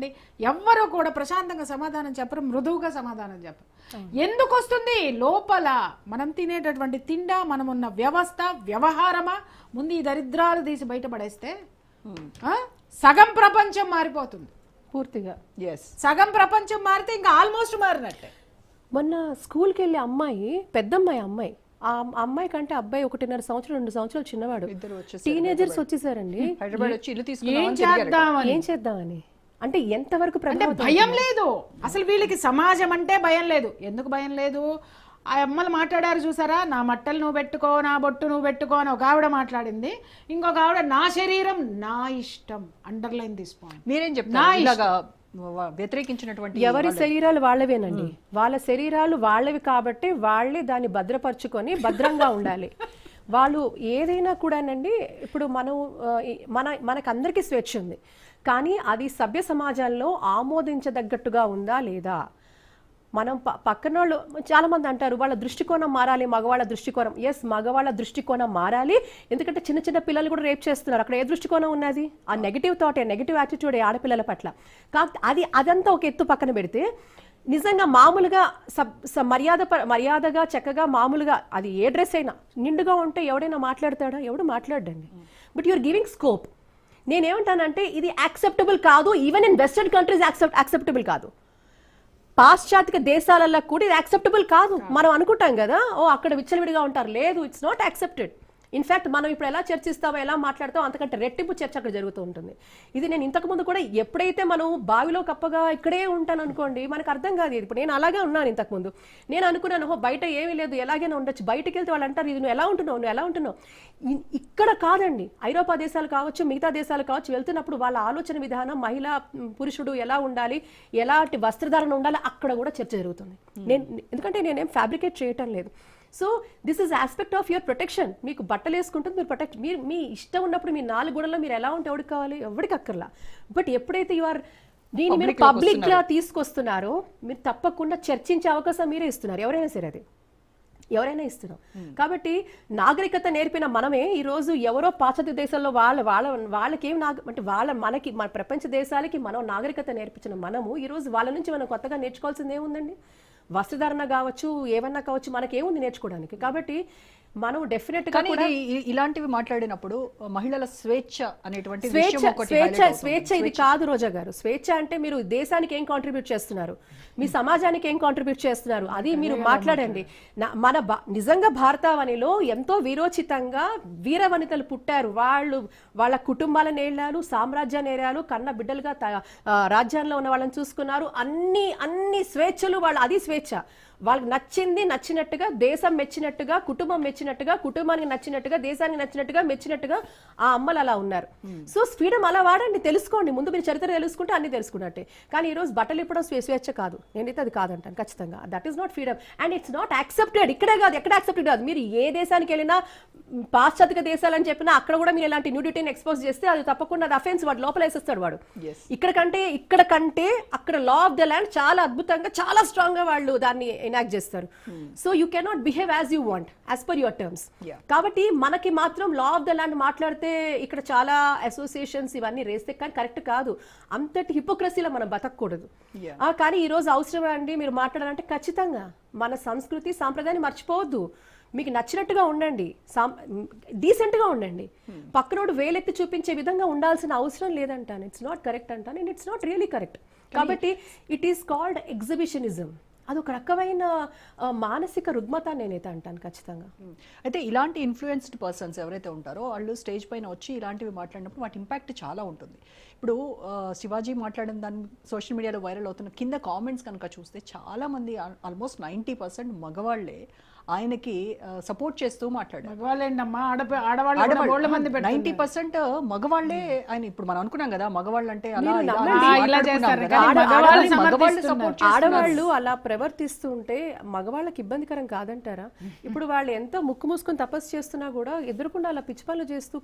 కానివ్వండి ఎవ్వరూ కూడా ప్రశాంతంగా సమాధానం చెప్పరు, మృదువుగా సమాధానం చెప్పరు. ఎందుకు వస్తుంది? లోపల మనం తినేటటువంటి తిండా, మనం ఉన్న వ్యవస్థ, వ్యవహారమా, ముందు ఈ దరిద్రాలు తీసి బయటపడేస్తే సగం ప్రపంచం మారిపోతుంది పూర్తిగా. సగం ప్రపంచం మారితే ఇంకా ఆల్మోస్ట్ మారినట్టే. మొన్న స్కూల్కి వెళ్ళే అమ్మాయి, పెద్దమ్మాయి అమ్మాయి, ఆ అమ్మాయి కంటే అబ్బాయి 1.5 సంవత్సరం 2 సంవత్సరాలు చిన్నవాడు, టీనేజర్స్ వచ్చేసారండి. ఏం చేద్దామని అంటే ఎంతవరకు భయం లేదు అసలు వీళ్ళకి. సమాజం అంటే భయం లేదు. ఎందుకు భయం లేదు? ఆ అమ్మలు మాట్లాడారు చూసారా, నా మట్టలు నువ్వు పెట్టుకో, నా బొట్టు నువ్వు పెట్టుకో అని ఒక ఆవిడ మాట్లాడింది. ఇంకొక ఆవిడ నా శరీరం నా ఇష్టం. Underline this point. మీరేం చెప్తారు? వ్యతిరేకించినటువంటి ఎవరి శరీరాలు వాళ్ళవేనండి, వాళ్ళ శరీరాలు వాళ్ళవి కాబట్టి వాళ్ళే దాన్ని భద్రపరుచుకొని భద్రంగా ఉండాలి. వాళ్ళు ఏదైనా కూడానండి, ఇప్పుడు మనకందరికీ స్వేచ్ఛ ఉంది, కానీ అది సభ్య సమాజంలో ఆమోదించదగ్గట్టుగా ఉందా లేదా? మనం పక్కన వాళ్ళు చాలా మంది అంటారు వాళ్ళ దృష్టికోణం మారాలి, మగవాళ్ళ దృష్టికోణం. ఎస్, మగవాళ్ళ దృష్టికోణం మారాలి. ఎందుకంటే చిన్న చిన్న పిల్లలు కూడా రేప్ చేస్తున్నారు. అక్కడ ఏ దృష్టికోణం ఉన్నది? ఆ నెగిటివ్ థాటే, నెగిటివ్ యాటిట్యూడ్ ఆడపిల్లల పట్ల. కాకపోతే అదంతా ఒక ఎత్తు పక్కన పెడితే, నిజంగా మామూలుగా మర్యాదగా చక్కగా మామూలుగా అది ఏ డ్రెస్ అయినా నిండుగా ఉంటే ఎవడైనా మాట్లాడతాడా? ఎవడు మాట్లాడండి. But you're giving scope. నేనేమంటానంటే ఇది యాక్సెప్టబుల్ కాదు. Even in western countries acceptable కాదు. పాశ్చాత్య దేశాలలో కూడా ఇది యాక్సెప్టబుల్ కాదు. మనం అనుకుంటాం కదా, ఓ అక్కడ విచ్చలవిడిగా ఉంటారు. లేదు, ఇట్స్ నాట్ యాక్సెప్టెడ్. ఇన్ఫ్యాక్ట్ మనం ఇప్పుడు ఎలా చర్చిస్తామో, ఎలా మాట్లాడతామో అంతకంటే రెట్టింపు చర్చ అక్కడ జరుగుతూ ఉంటుంది. ఇది నేను ఇంతకుముందు కూడా, ఎప్పుడైతే మనం బావిలో కప్పగా ఇక్కడే ఉంటాను అనుకోండి, మనకు అర్థం కాదు. ఇప్పుడు నేను అలాగే ఉన్నాను. ఇంతకుముందు నేను అనుకున్నాను, బయట ఏమీ లేదు, ఎలాగైనా ఉండొచ్చు. బయటకు వెళ్తే వాళ్ళు అంటారు, ఇది నువ్వు ఎలా ఉంటున్నావు. ఇక్కడ కాదండి, ఐరోపా దేశాలు కావచ్చు, మిగతా దేశాలు కావచ్చు, వెళ్తున్నప్పుడు వాళ్ళ ఆలోచన విధానం, మహిళా పురుషుడు ఎలా ఉండాలి, ఎలాంటి వస్త్రధారణ ఉండాలి, అక్కడ కూడా చర్చ జరుగుతుంది. ఎందుకంటే నేనేం ఫ్యాబ్రికేట్ చేయటం లేదు. So this is aspect of your protection. మీకు బట్టలు వేసుకుంటుంది, మీరు ప్రొటెక్ట్. మీరు మీ ఇష్టం ఉన్నప్పుడు మీ 4 గోడల్లో మీరు ఎలా ఉంటే ఎవరికి కావాలి? ఎవరికి అక్కర్లా. బట్ ఎప్పుడైతే దీన్ని మీరు పబ్లిక్ గా తీసుకొస్తున్నారో, మీరు తప్పకుండా చర్చించే అవకాశం మీరే ఇస్తున్నారు. ఎవరైనా ఇస్తున్నాం. కాబట్టి నాగరికత నేర్పిన మనమే ఈ రోజు ఎవరో పాశ్చాత్య దేశాల్లో వాళ్ళకేం అంటే మన ప్రపంచ దేశాలకి మనం నాగరికత నేర్పించిన మనము ఈ రోజు వాళ్ళ నుంచి మనం కొత్తగా నేర్చుకోవాల్సింది ఏముందండి? వస్త్రధారణ కావచ్చు, ఏమన్నా కావచ్చు, మనకేముంది నేర్చుకోవడానికి? కాబట్టి మనం డెఫినెట్ గా ఇలాంటివి మాట్లాడినప్పుడు మహిళల స్వేచ్ఛ అనేటువంటి స్వేచ్ఛ ఇది కాదు రోజా గారు. స్వేచ్ఛ అంటే మీరు దేశానికి ఏం కాంట్రిబ్యూట్ చేస్తున్నారు, మీ సమాజానికి ఏం కాంట్రిబ్యూట్ చేస్తున్నారు, అది మీరు మాట్లాడండి. నిజంగా భారతావనిలో ఎంతో వీరోచితంగా వీర వనితలు పుట్టారు. వాళ్ళ కుటుంబాలను ఏళ్ళారు, సామ్రాజ్యాన్ని ఏరారు, కన్న బిడ్డలుగా రాజ్యాంగంలో ఉన్న వాళ్ళని చూసుకున్నారు. అన్ని స్వేచ్ఛలు అది స్వేచ్ఛ. వాళ్ళకి నచ్చినట్టుగా, దేశం మెచ్చినట్టుగా, కుటుంబం మెచ్చినట్టుగా, కుటుంబానికి నచ్చినట్టుగా, దేశానికి నచ్చినట్టుగా, మెచ్చినట్టుగా ఆ అమ్మలు అలా ఉన్నారు. సో ఫ్రీడమ్ అలా వాడండి, తెలుసుకోండి. ముందు మీరు చరిత్ర తెలుసుకుంటే అన్ని తెలుసుకున్నట్టే. కానీ ఈ రోజు బట్టలు ఇప్పడం స్వేచ్ఛ కాదు. నేనైతే అది కాదంటాను ఖచ్చితంగా. That is not freedom and it's not accepted. ఇక్కడే కాదు, ఎక్కడ యాక్సెప్టెడ్ కాదు. మీరు ఏ దేశానికి వెళ్ళినా, పాశ్చాత్య దేశాలని చెప్పినా, అక్కడ కూడా మీరు ఇలాంటి న్యూడిటీని ఎక్స్పోజ్ చేస్తే అది తప్పకుండా అది అఫెన్స్. వాడు లోపల వేసేస్తాడు వాడు. ఇక్కడ కంటే అక్కడ లా ఆఫ్ ద ల్యాండ్ చాలా అద్భుతంగా, చాలా స్ట్రాంగ్ గా వాళ్ళు దాన్ని ఎనాక్ట్ చేస్తారు. So you cannot behave as you want as per your terms. కాబట్టి మనకి మాత్రం లా ఆఫ్ ద ల్యాండ్ మాట్లాడితే ఇక్కడ చాలా అసోసియేషన్స్ ఇవన్నీ రేస్తే, కానీ కరెక్ట్ కాదు. అంతటి హిపోక్రసీలో మనం బతకూడదు. కానీ ఈ రోజు అవసరం అండి మీరు మాట్లాడాలంటే ఖచ్చితంగా మన సంస్కృతి సాంప్రదాయాన్ని మర్చిపోవద్దు. మీకు నచ్చినట్టుగా ఉండండి, డీసెంట్ గా ఉండండి. పక్కనోడు వేలెత్తి చూపించే విధంగా ఉండాల్సిన అవసరం లేదంటాను. ఇట్స్ నాట్ కరెక్ట్ అంటాను, and it's not really correct. కాబట్టి ఇట్ ఈస్ కాల్డ్ ఎగ్జిబిషనిజం. అదొక రకమైన మానసిక రుగ్మత నేనైతే అంటాను ఖచ్చితంగా. అయితే ఇలాంటి ఇన్ఫ్లుయెన్స్డ్ పర్సన్స్ ఎవరైతే ఉంటారో వాళ్ళు స్టేజ్ పైన వచ్చి ఇలాంటివి మాట్లాడినప్పుడు వాటి ఇంపాక్ట్ చాలా ఉంటుంది. ఇప్పుడు శివాజీ మాట్లాడిన దాన్ని సోషల్ మీడియాలో వైరల్ అవుతున్న కింద కామెంట్స్ కనుక చూస్తే చాలామంది, ఆల్మోస్ట్ 90% మగవాళ్లే ఆయనకి సపోర్ట్ చేస్తూ మాట్లాడారు. 90% మగవాళ్లే ఆయన. ఇప్పుడు మనం అనుకున్నాం కదా మగవాళ్ళు అంటే ఆడవాళ్ళు అలా ప్రవర్తిస్తూ ఉంటే మగవాళ్ళకి ఇబ్బందికరం కాదంటారా? ఇప్పుడు వాళ్ళు ఎంత ముక్కు మూసుకొని తపస్సు చేస్తున్నా కూడా ఎదురుకుండా అలా పిచ్చి పనులు చేస్తూ